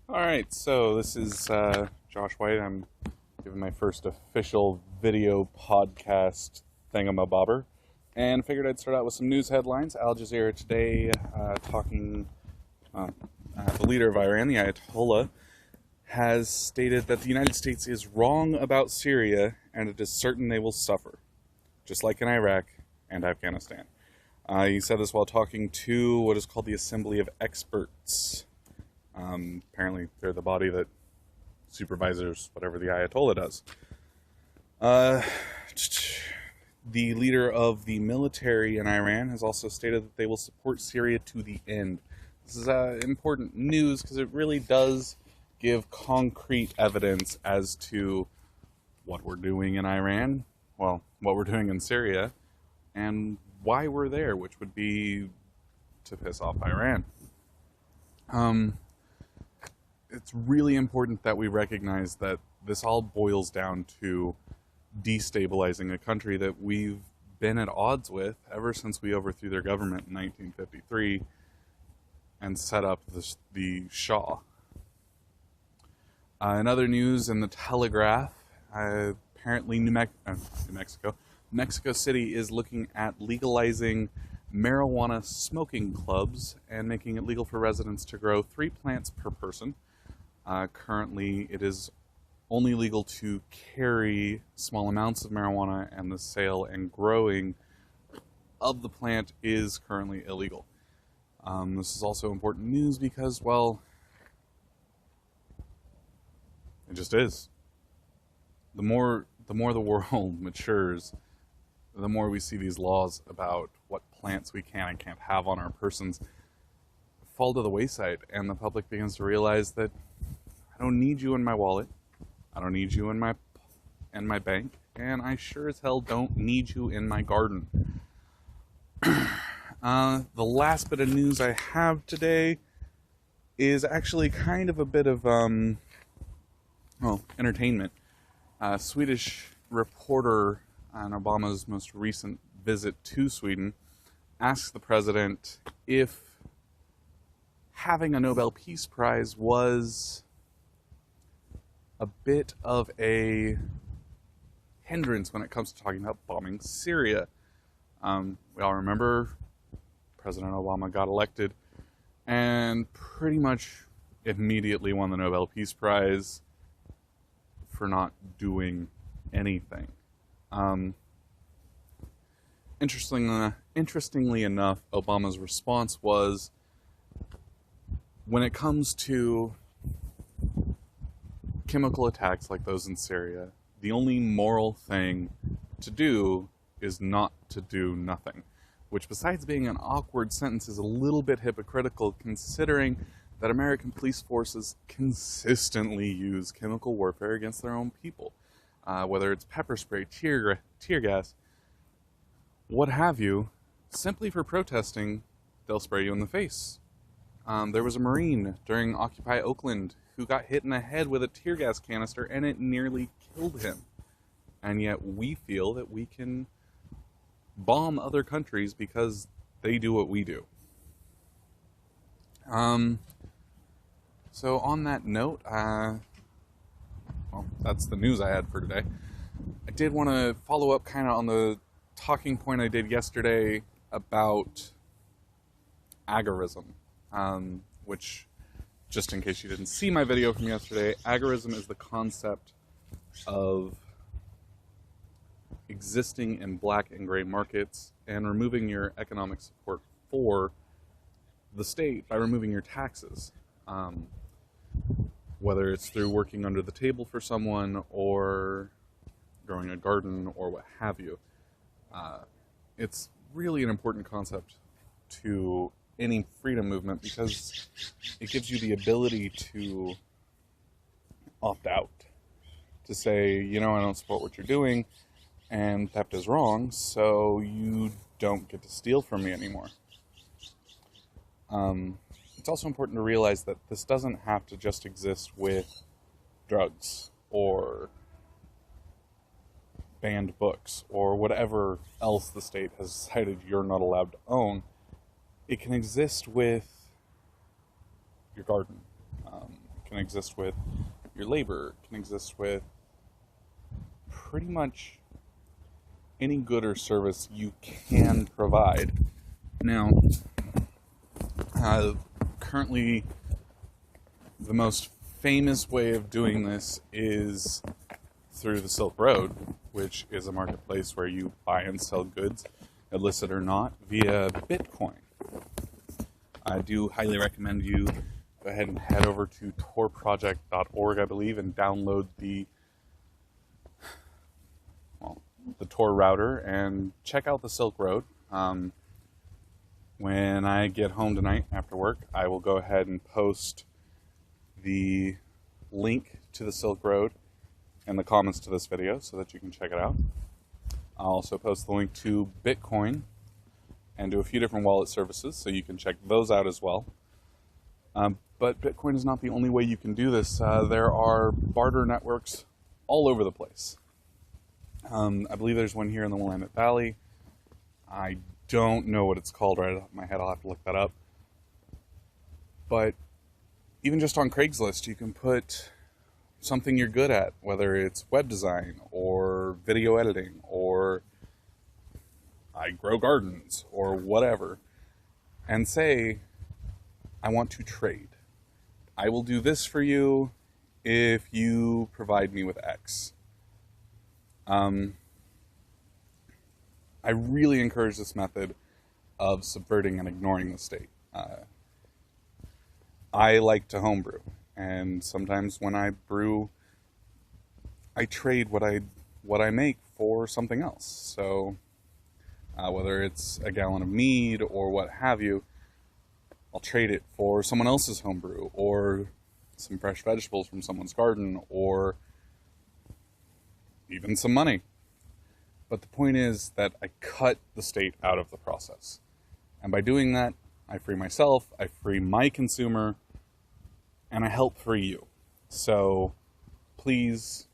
Alright, so this is Josh White. I'm giving my first official video podcast thingamabobber. And figured I'd start out with some news headlines. Al Jazeera today talking, the leader of Iran, the Ayatollah, has stated that the United States is wrong about Syria and it is certain they will suffer, just like in Iraq and Afghanistan. He said this while talking to what is called the Assembly of Experts. Apparently, they're the body that supervises whatever the Ayatollah does. The leader of the military in Iran has also stated that they will support Syria to the end. This is important news because it really does give concrete evidence as to what we're doing in Iran, well, what we're doing in Syria, and why we're there, which would be to piss off Iran. It's really important that we recognize that this all boils down to destabilizing a country that we've been at odds with ever since we overthrew their government in 1953 and set up the Shah. In other news, in the Telegraph, apparently Mexico City is looking at legalizing marijuana smoking clubs and making it legal for residents to grow 3 plants per person. Currently, it is only legal to carry small amounts of marijuana, and the sale and growing of the plant is currently illegal. This is also important news because, well, it just is. The more the world matures, the more we see these laws about what plants we can and can't have on our persons fall to the wayside, and the public begins to realize that I don't need you in my wallet, I don't need you in my bank, and I sure as hell don't need you in my garden. The last bit of news I have today is actually kind of a bit of entertainment. A Swedish reporter on Obama's most recent visit to Sweden asked the president if having a Nobel Peace Prize was a bit of a hindrance when it comes to talking about bombing Syria. We all remember President Obama got elected and pretty much immediately won the Nobel Peace Prize for not doing anything. Interestingly enough, Obama's response was, when it comes to chemical attacks like those in Syria, the only moral thing to do is not to do nothing. Which, besides being an awkward sentence, is a little bit hypocritical considering that American police forces consistently use chemical warfare against their own people. Whether it's pepper spray, tear gas, what have you, simply for protesting, they'll spray you in the face. There was a Marine during Occupy Oakland who got hit in the head with a tear gas canister and it nearly killed him. And yet we feel that we can bomb other countries because they do what we do. So on that note, that's the news I had for today. I did want to follow up kind of on the talking point I did yesterday about agorism, which, just in case you didn't see my video from yesterday, agorism is the concept of existing in black and gray markets and removing your economic support for the state by removing your taxes. Whether it's through working under the table for someone or growing a garden or what have you. It's really an important concept to any freedom movement because it gives you the ability to opt out, to say, I don't support what you're doing and theft is wrong, so you don't get to steal from me anymore. It's also important to realize that this doesn't have to just exist with drugs or banned books or whatever else the state has decided you're not allowed to own. It can exist with your garden. It can exist with your labor, it can exist with pretty much any good or service you can provide. Now, currently, the most famous way of doing this is through the Silk Road, which is a marketplace where you buy and sell goods, illicit or not, via Bitcoin. I do highly recommend you go ahead and head over to torproject.org, I believe, and download the Tor router and check out the Silk Road. When I get home tonight after work, I will go ahead and post the link to the Silk Road in the comments to this video so that you can check it out. I'll also post the link to Bitcoin and do a few different wallet services so you can check those out as well. But Bitcoin is not the only way you can do this. There are barter networks all over the place. I believe there's one here in the Willamette Valley. I don't know what it's called right off my head. I'll have to look that up. But even just on Craigslist, you can put something you're good at, whether it's web design or video editing or I grow gardens or whatever, and say, I want to trade. I will do this for you if you provide me with X. I really encourage this method of subverting and ignoring the state. I like to homebrew, and sometimes when I brew, I trade what I make for something else. So whether it's a gallon of mead or what have you, I'll trade it for someone else's homebrew or some fresh vegetables from someone's garden or even some money. But the point is that I cut the state out of the process. And by doing that, I free myself, I free my consumer, and I help free you. So please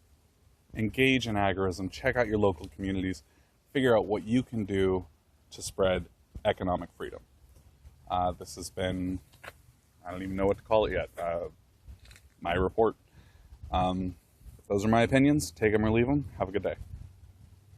engage in agorism, check out your local communities, figure out what you can do to spread economic freedom. This has been, I don't even know what to call it yet, my report. Those are my opinions. Take them or leave them. Have a good day.